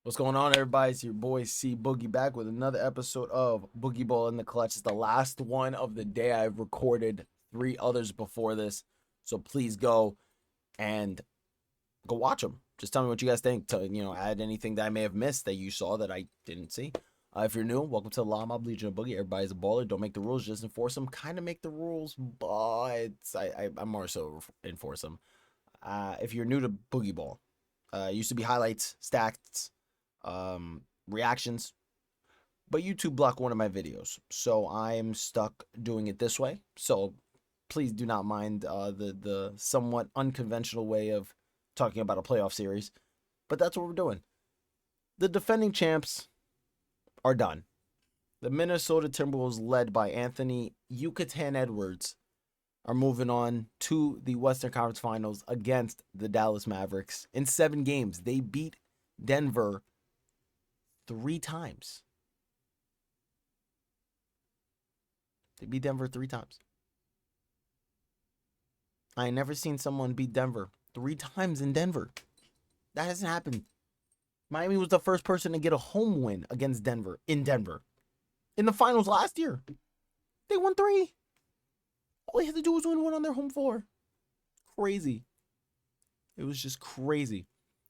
What's going on, everybody? It's your boy C Boogie back with another episode of Boogie-Ball in the Clutch. It's the last one of the day. I've recorded 3 others before this, so please go and go watch them. Just tell me what you guys think. Add anything that I may have missed that you saw that I didn't see. If you're new, welcome to the Law Mob Legion of Boogie. Everybody's a baller. Don't make the rules, just enforce them. Kind of make the rules, but I'm more so enforce them. If you're new to Boogie-Ball, it used to be highlights, stats, reactions, but YouTube blocked one of my videos, so I'm stuck doing it this way. So please do not mind the somewhat unconventional way of talking about a playoff series, but that's what we're doing. The defending champs are done. The Minnesota Timberwolves, led by Anthony Yucatan Edwards, are moving on to the Western Conference Finals against the Dallas Mavericks in 7 games. They beat Denver 3 times. They beat Denver 3 times. I ain't never seen someone beat Denver 3 times in Denver. That hasn't happened. Miami was the first person to get a home win against Denver in Denver. In the finals last year. They won 3. All they had to do was win 1 on their home floor. Crazy. It was just crazy.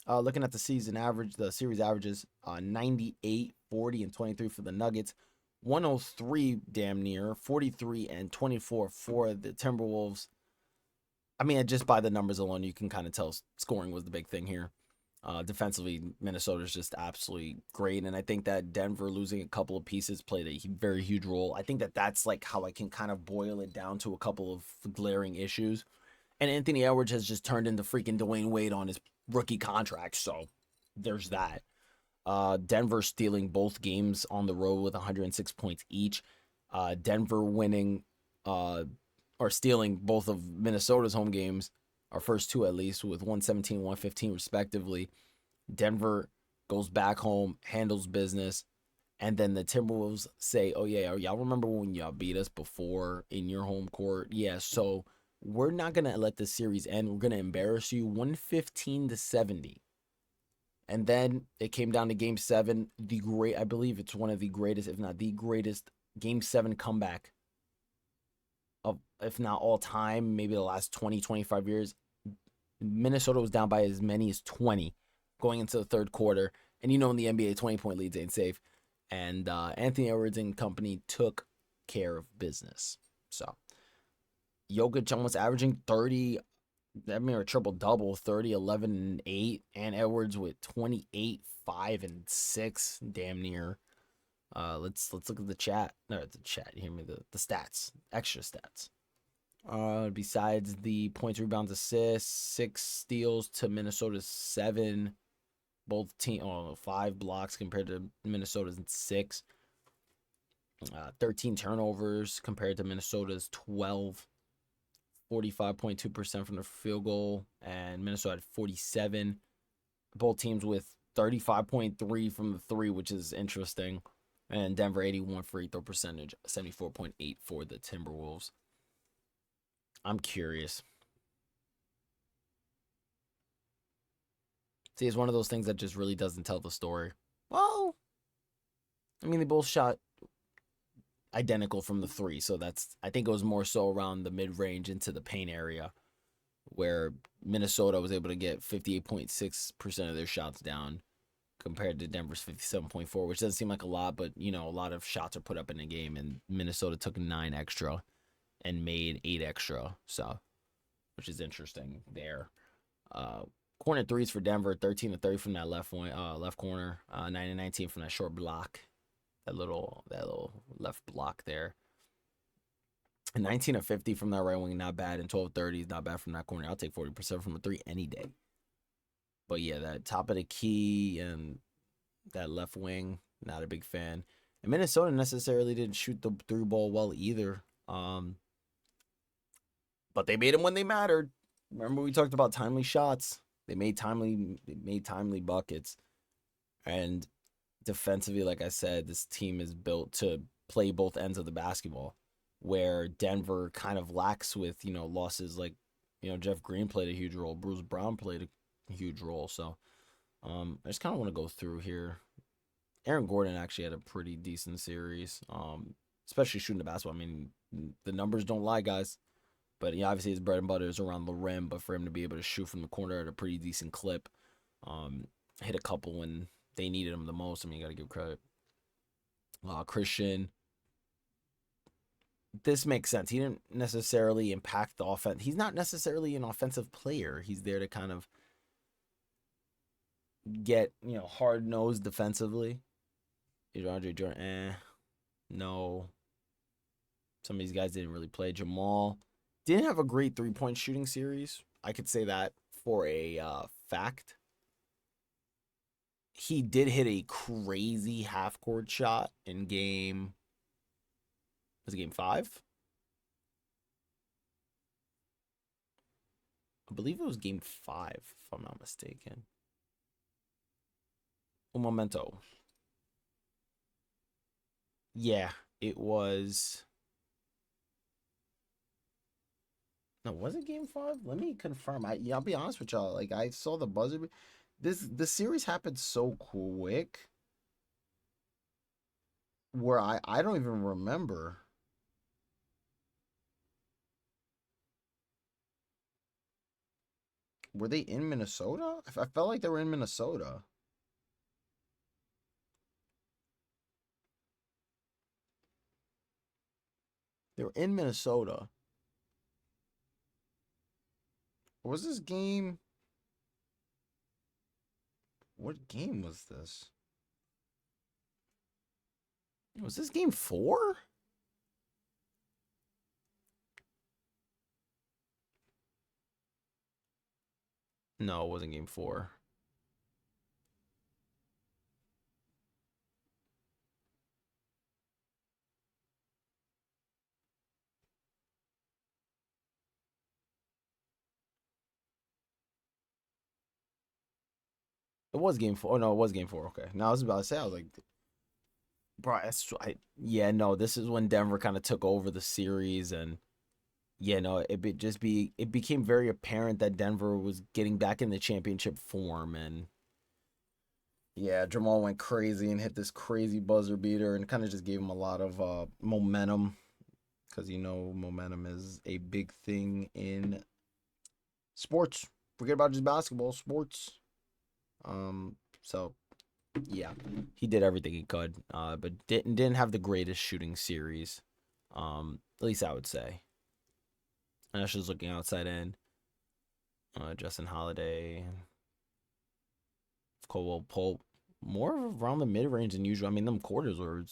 Looking at the season average, the series averages 98, 40, and 23 for the Nuggets. 103 damn near, 43 and 24 for the Timberwolves. I mean, just by the numbers alone, you can kind of tell scoring was the big thing here. Defensively, Minnesota's just absolutely great, and I think that Denver losing a couple of pieces played a very huge role. I think that that's like how I can kind of boil it down to a couple of glaring issues. And Anthony Edwards has just turned into freaking Dwayne Wade on his rookie contract, so there's that. Denver stealing both games on the road with 106 points each. Denver winning or stealing both of Minnesota's home games, our first 2 at least, with 117, 115 respectively. Denver goes back home, handles business, and then the Timberwolves say, oh yeah, y'all remember when y'all beat us before in your home court? Yeah, so we're not going to let this series end. We're going to embarrass you 115-70. And then it came down to Game 7. I believe it's one of the greatest, if not the greatest, Game 7 comeback of, if not all time, maybe the last 20, 25 years. Minnesota was down by as many as 20 going into the third quarter. And in the NBA, 20-point leads ain't safe. And Anthony Edwards and company took care of business. So Jokic almost averaging 30, a triple-double, 30, 11, and 8. And Edwards with 28, 5, and 6, damn near. Let's look at the chat. No, the chat. You hear me? The stats. Extra stats. Besides the points, rebounds, assists, 6 steals to Minnesota's 7. Both 5 blocks compared to Minnesota's 6. 13 turnovers compared to Minnesota's 12. 45.2% from the field goal, and Minnesota had 47. Both teams with 35.3 from the 3, which is interesting. And Denver 81 free throw percentage, 74.8 for the Timberwolves. I'm curious. See, it's one of those things that just really doesn't tell the story. Well, I mean, they both shot identical from the 3, so I think it was more so around the mid-range into the paint area where Minnesota was able to get 58.6% of their shots down compared to Denver's 57.4, which doesn't seem like a lot, but a lot of shots are put up in a game, and Minnesota took 9 extra and made 8 extra, so which is interesting there. Corner threes for Denver, 13-30 from that left corner, 9-19 from that short block. That little left block there. 19-50 from that right wing, not bad. And 12-30 is not bad from that corner. I'll take 40% from a 3 any day. But yeah, that top of the key and that left wing, not a big fan. And Minnesota necessarily didn't shoot the 3 ball well either. But they made them when they mattered. Remember we talked about timely shots. They made timely buckets. And defensively, like I said, this team is built to play both ends of the basketball, where Denver kind of lacks with, losses like, Jeff Green played a huge role. Bruce Brown played a huge role. So I just kind of want to go through here. Aaron Gordon actually had a pretty decent series. Especially shooting the basketball. I mean, the numbers don't lie, guys. But yeah, obviously his bread and butter is around the rim. But for him to be able to shoot from the corner at a pretty decent clip, um, hit a couple when they needed him the most. I mean, you got to give credit. Christian, this makes sense. He didn't necessarily impact the offense. He's not necessarily an offensive player. He's there to kind of get, hard nosed defensively. Andre Jordan, no. Some of these guys didn't really play. Jamal didn't have a great 3-point shooting series. I could say that for a fact. He did hit a crazy half court shot in was it game 5? I believe it was game 5, if I'm not mistaken. Un momento. Yeah, it was. No, was it game 5? Let me confirm. I'll be honest with y'all. Like, I saw the buzzer. The series happened so quick where I don't even remember. Were they in Minnesota? I felt like they were in Minnesota. They were in Minnesota. Was this game? What game was this? Was this game 4? No, it wasn't game 4. It was game 4. Oh, no, it was game 4. Okay. Now I was about to say, I was like, bro, yeah, no, this is when Denver kind of took over the series. And yeah, no, it became very apparent that Denver was getting back in the championship form. And yeah, Jamal went crazy and hit this crazy buzzer beater and kind of just gave him a lot of momentum, because momentum is a big thing in sports. Forget about just basketball, sports. So yeah, he did everything he could, but didn't have the greatest shooting series. At least I would say. And that's just looking outside in. Justin Holiday, Caldwell Pope, more around the mid range than usual. I mean, them quarters were,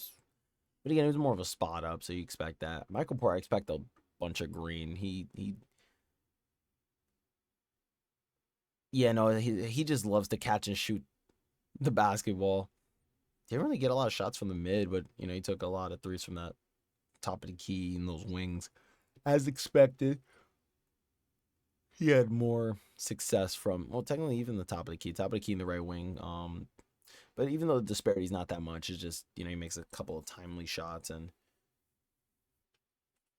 but again, it was more of a spot up, so you expect that. Michael Porter, I expect a bunch of green. Yeah, no, he just loves to catch and shoot the basketball. Didn't really get a lot of shots from the mid, but he took a lot of threes from that top of the key and those wings, as expected. He had more success from, well, technically even the top of the key in the right wing. But even though the disparity is not that much, it's just he makes a couple of timely shots. And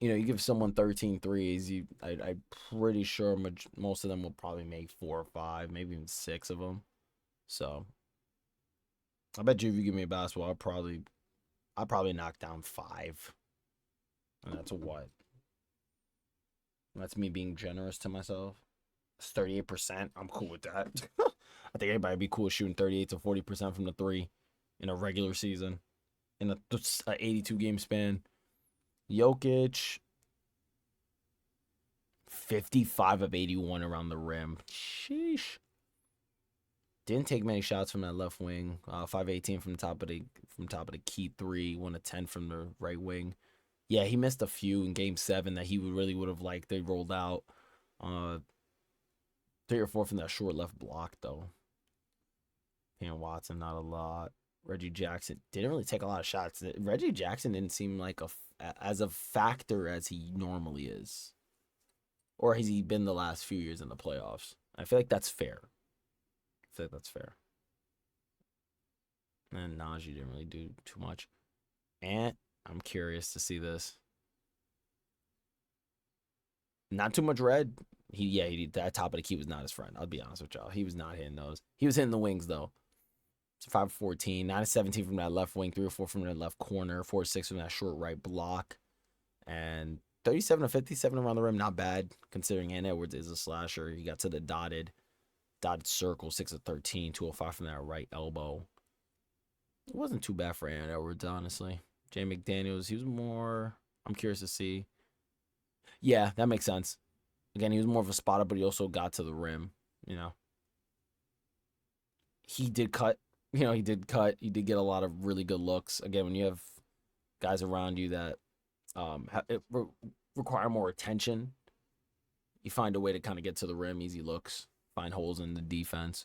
you give someone 13 threes, I'm pretty sure most of them will probably make 4 or 5, maybe even 6 of them. So I bet you if you give me a basketball, I'll probably knock down 5, and that's what. That's me being generous to myself. It's 38%. I'm cool with that. I think everybody would be cool with shooting 38 to 40% from the 3 in a regular season in a 82 game span. Jokic, 55 of 81 around the rim. Sheesh. Didn't take many shots from that left wing. 5-18 from top of the key 3. 1 of 10 from the right wing. Yeah, he missed a few in game 7 that he would have liked. They rolled out. 3 or 4 from that short left block though. Cam Watson, not a lot. Reggie Jackson didn't really take a lot of shots. Reggie Jackson didn't seem like as a factor as he normally is, or has he been the last few years in the playoffs? I feel like that's fair. And Najee didn't really do too much. And I'm curious to see this. Not too much red. He that top of the key was not his friend. I'll be honest with y'all. He was not hitting those. He was hitting the wings though. So 5 of 14, 9 of 17 from that left wing, 3 or 4 from that left corner, 4 or 6 from that short right block, and 37 of 57 around the rim. Not bad considering Ant Edwards is a slasher. He got to the dotted circle, 6 of 13, 205 from that right elbow. It wasn't too bad for Ant Edwards, honestly. Jay McDaniels, he was more. I'm curious to see. Yeah, that makes sense. Again, he was more of a spotter, but he also got to the rim. You know, he did cut. He did cut. He did get a lot of really good looks. Again, when you have guys around you that require more attention, you find a way to kind of get to the rim, easy looks, find holes in the defense.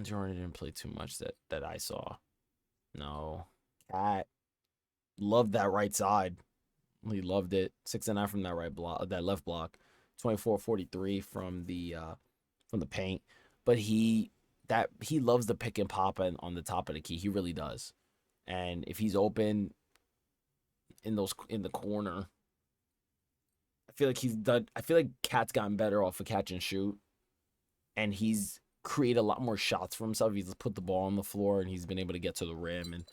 Jordan didn't play too much that I saw. No, Cat loved that right side. He loved it. 6 and 9 from that right block, that left block. 24-43 from the paint. But he loves the pick and pop on the top of the key. He really does. And if he's open in the corner, I feel like he's done. I feel like Cat's gotten better off of catch and shoot, and he's created a lot more shots for himself. He's put the ball on the floor, and he's been able to get to the rim. And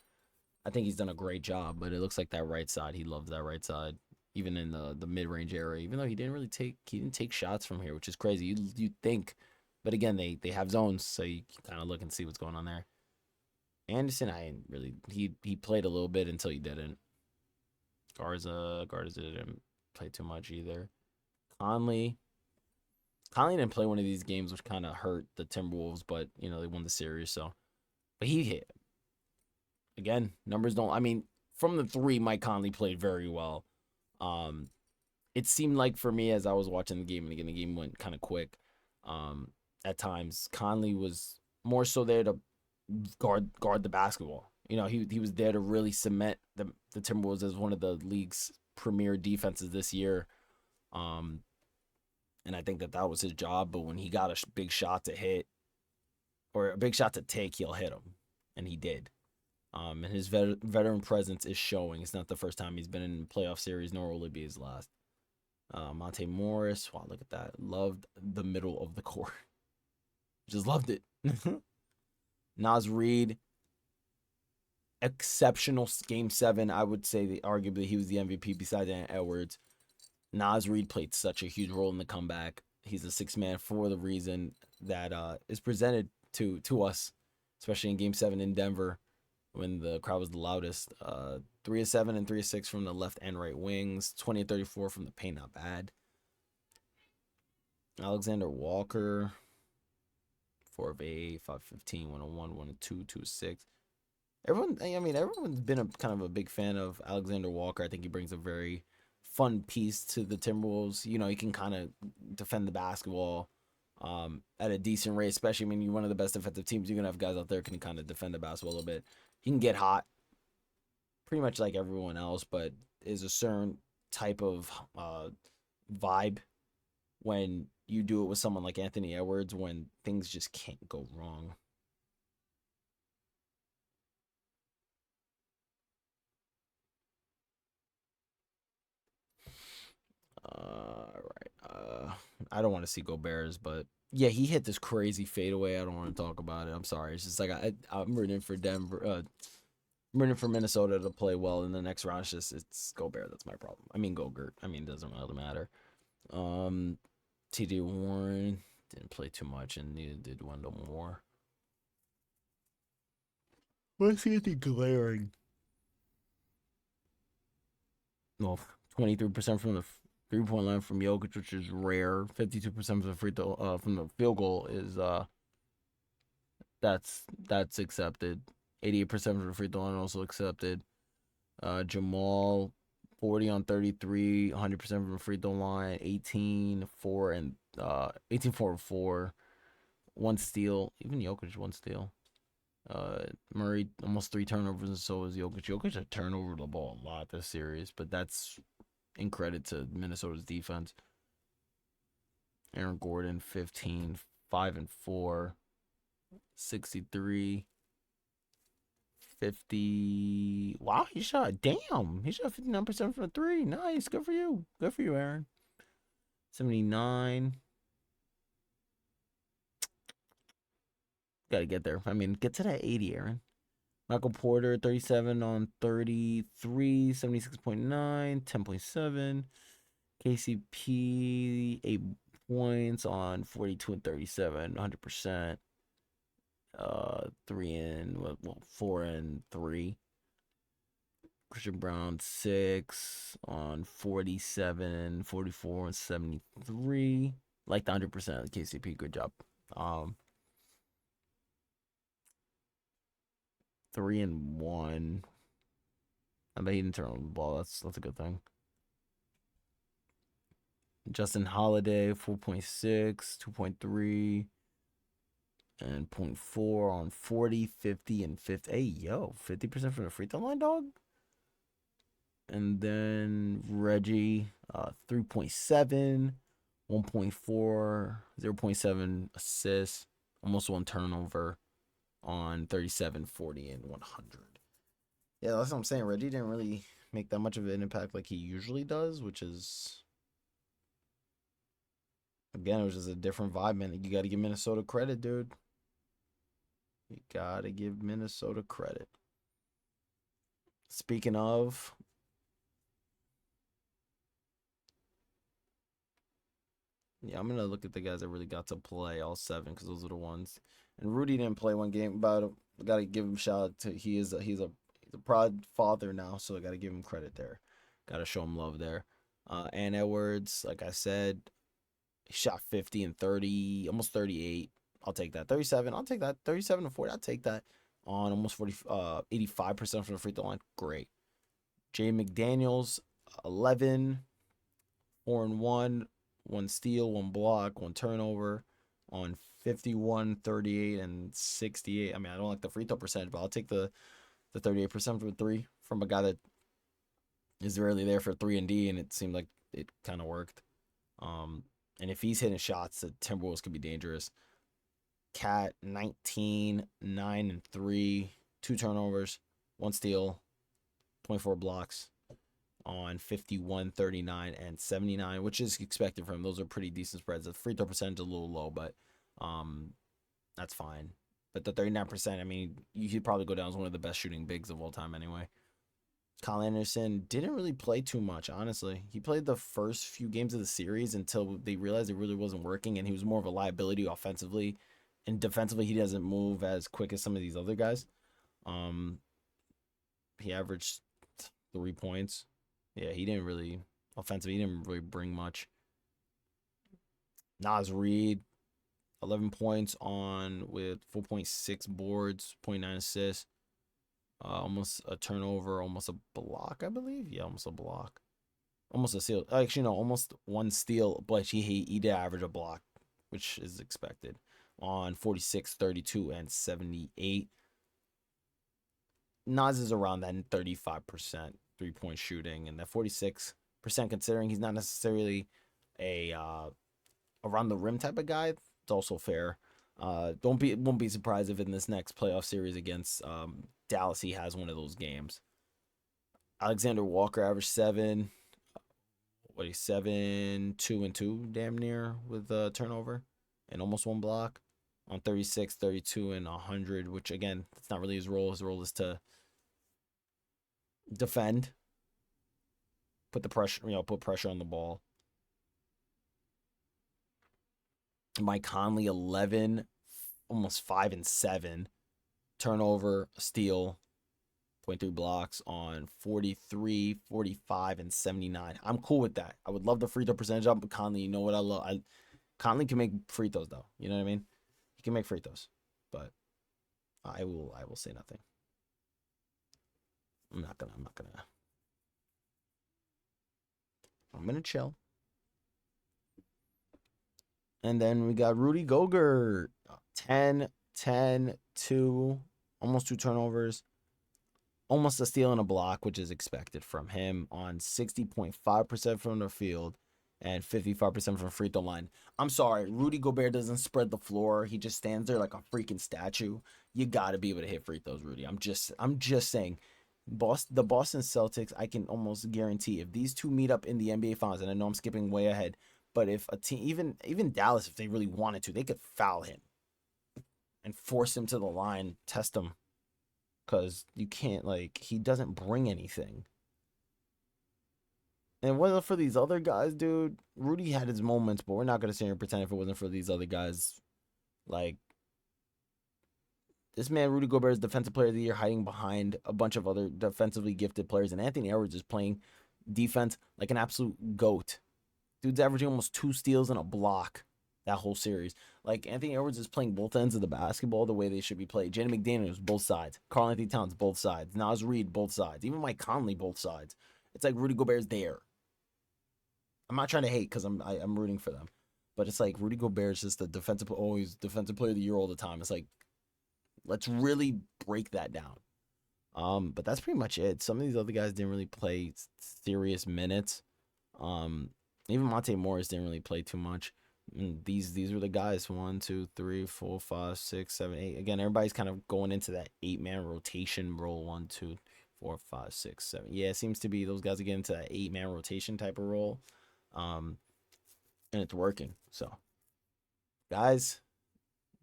I think he's done a great job. But it looks like that right side, he loves that right side, even in the mid range area. Even though he didn't take shots from here, which is crazy. You think, but again, they have zones, so you kind of look and see what's going on there. Anderson, I didn't really. He played a little bit until he didn't. Garza didn't play too much either. Conley didn't play one of these games, which kind of hurt the Timberwolves, but they won the series. So, but he hit again. Numbers don't. I mean, from the three, Mike Conley played very well. It seemed like for me as I was watching the game, and again the game went kind of quick. At times, Conley was more so there to guard the basketball. He was there to really cement the Timberwolves as one of the league's premier defenses this year. And I think that was his job. But when he got a big shot to hit or a big shot to take, he'll hit him, and he did. And his veteran presence is showing. It's not the first time he's been in a playoff series, nor will it be his last. Monte Morris, wow, look at that. Loved the middle of the court. Just loved it. Naz Reid, exceptional game 7. I would say that arguably he was the MVP besides Ant Edwards. Naz Reid played such a huge role in the comeback. He's a sixth man for the reason that is presented to us, especially in game 7 in Denver when the crowd was the loudest. 3 of 7 and 3 of 6 from the left and right wings. 20 of 34 from the paint, not bad. Alexander Walker, 4 of 8, 5 of 15, 1 of 1, 1 of 2, 2 of 6. Everyone's been a kind of a big fan of Alexander Walker. I think he brings a very fun piece to the Timberwolves. He can kind of defend the basketball at a decent rate, especially when you're one of the best defensive teams. You're going to have guys out there who can kind of defend the basketball a little bit. He can get hot pretty much like everyone else, but is a certain type of vibe when you do it with someone like Anthony Edwards when things just can't go wrong. All right. I don't want to see Gobert's, but yeah, he hit this crazy fadeaway. I don't want to talk about it. I'm sorry. It's just like I'm rooting for Denver. I'm rooting for Minnesota to play well in the next round. It's Gobert. That's my problem. I mean Gogurt. It doesn't really matter. T.J. Warren didn't play too much, and neither did Wendell Moore. What's anything glaring? Well, 23% from the 3-point line from Jokic, which is rare. 52% from the free throw from the field goal is that's accepted. 88% from the free throw line also accepted. Jamal, 40 on 33, 100% from the free throw line, 18 4 and 18 4, 1 steal. Even Jokic 1 steal. Murray almost 3 turnovers, and so is Jokic. Jokic had turned over the ball a lot this series, but that's in credit to Minnesota's defense. Aaron Gordon, 15, 5 and 4, 63, 50. Wow, he shot 59% from 3. Nice, good for you, Aaron. 79. Got to get there. I mean, get to that 80, Aaron. Michael Porter, 37 on 33, 76.9, 10.7. KCP, 8 points on 42 and 37, 100%. 4 and 3. Christian Brown, 6 on 47, 44 and 73. Like the 100% of KCP. Good job. 3 and 1. I bet he didn't turn on the ball. That's a good thing. Justin Holiday, 4.6, 2.3, and 0.4 on 40, 50, and 50. Hey, yo, 50% from the free throw line, dog. And then Reggie, 3.7, 1.4, 0.7 assists, almost 1 turnover on 37, 40, and 100. Yeah, that's what I'm saying. Reggie didn't really make that much of an impact like he usually does, which is, again, it was just a different vibe, man. You got to give Minnesota credit, dude. You got to give Minnesota credit. Speaking of, yeah, I'm gonna look at the guys that really got to play all 7 because those are the ones. And Rudy didn't play one game, but I gotta give him shout out to he's a proud father now, so I gotta give him credit there. Gotta show him love there. And Edwards, like I said, he shot 50 and 30, almost 38. I'll take that. 37, I'll take that. 37 and 40, I'll take that. On almost 85% from the free throw line. Great. Jay McDaniels, 11, 4 and 1, 1 steal, 1 block, 1 turnover on 51, 38, and 68. I mean, I don't like the free throw percentage, but I'll take the 38% from 3 from a guy that is rarely there for 3 and D, and it seemed like it kind of worked. And if he's hitting shots, the Timberwolves could be dangerous. Cat, 19, 9 and 3, 2 turnovers, 1 steal, 0.4 blocks on 51, 39, and 79, which is expected from him. Those are pretty decent spreads. The free throw percentage is a little low, but that's fine. But the 39%, I mean, you could probably go down as one of the best shooting bigs of all time anyway. Kyle Anderson didn't really play too much, honestly. He played the first few games of the series until they realized it really wasn't working, and he was more of a liability offensively. And defensively, he doesn't move as quick as some of these other guys. He averaged 3 points. Yeah, he didn't really bring much. Naz Reid, 11 points on with 4.6 boards, 0.9 assists, almost a turnover, almost a block, I believe. Yeah, almost a block. Almost a steal. Actually, no, almost 1 steal, but he did average a block, which is expected, on 46, 32, and 78. Nas is around that 35% 3-point shooting, and that 46%, considering he's not necessarily a around the rim type of guy, it's also fair. Won't be surprised if in this next playoff series against Dallas he has one of those games. Alexander Walker averaged 7, 7, 2 and 2, damn near, with a turnover and almost 1 block on 36, 32, and 100, which again, that's not really his role. His role is to defend, put pressure on the ball. Mike Conley, 11, almost 5 and 7, turnover, steal, 0.3 blocks on 43, 45, and 79. I'm cool with that. I would love the free throw percentage up, but Conley, you know what I love? Conley can make free throws though. You know what I mean? He can make free throws, but I will say nothing. I'm gonna chill. And then we got Rudy Gobert, 10, 10, 2, almost 2 turnovers, almost a steal and a block, which is expected from him, on 60.5% from the field and 55% from free throw line. I'm sorry, Rudy Gobert doesn't spread the floor. He just stands there like a freaking statue. You got to be able to hit free throws, Rudy. I'm just saying. The Boston Celtics, I can almost guarantee if these two meet up in the NBA Finals, and I know I'm skipping way ahead, But if a team, even Dallas, if they really wanted to, they could foul him and force him to the line, test him, because you can't, like, he doesn't bring anything. And whether for these other guys, dude, Rudy had his moments, but we're not gonna sit here and pretend if it wasn't for these other guys, like this man, Rudy Gobert, is Defensive Player of the Year, hiding behind a bunch of other defensively gifted players, and Anthony Edwards is playing defense like an absolute goat. Dude's averaging almost 2 steals and a block that whole series. Like, Anthony Edwards is playing both ends of the basketball the way they should be played. Jaden McDaniels, both sides. Karl-Anthony Towns, both sides. Naz Reid, both sides. Even Mike Conley, both sides. It's like Rudy Gobert's there. I'm not trying to hate because I'm rooting for them, but it's like Rudy Gobert's just the always defensive player of the year all the time. It's like, let's really break that down. But that's pretty much it. Some of these other guys didn't really play serious minutes. Even Monte Morris didn't really play too much. These were the guys: 1, 2, 3, 4, 5, 6, 7, 8. Again, everybody's kind of going into that 8-man rotation role. 1, 2, 4, 5, 6, 7. Yeah, it seems to be those guys are getting into that 8-man rotation type of role. And it's working. So, guys,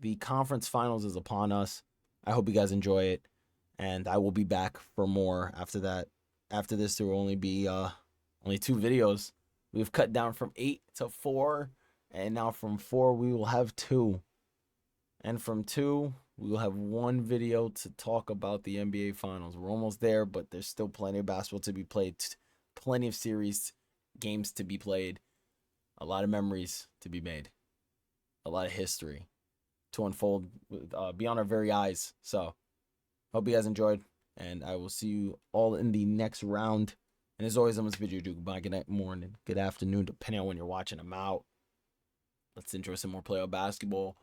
the conference finals is upon us. I hope you guys enjoy it, and I will be back for more after that. After this, there will only be only 2 videos. We've cut down from 8 to 4, and now from 4 we will have 2, and from 2 we will have 1 video to talk about the NBA Finals. We're almost there, but there's still plenty of basketball to be played, plenty of series games to be played, a lot of memories to be made, a lot of history to unfold beyond our very eyes. So, hope you guys enjoyed, and I will see you all in the next round. And as always, I'm going to bid you goodbye, good night, morning, good afternoon, depending on when you're watching. I'm out. Let's enjoy some more playoff basketball.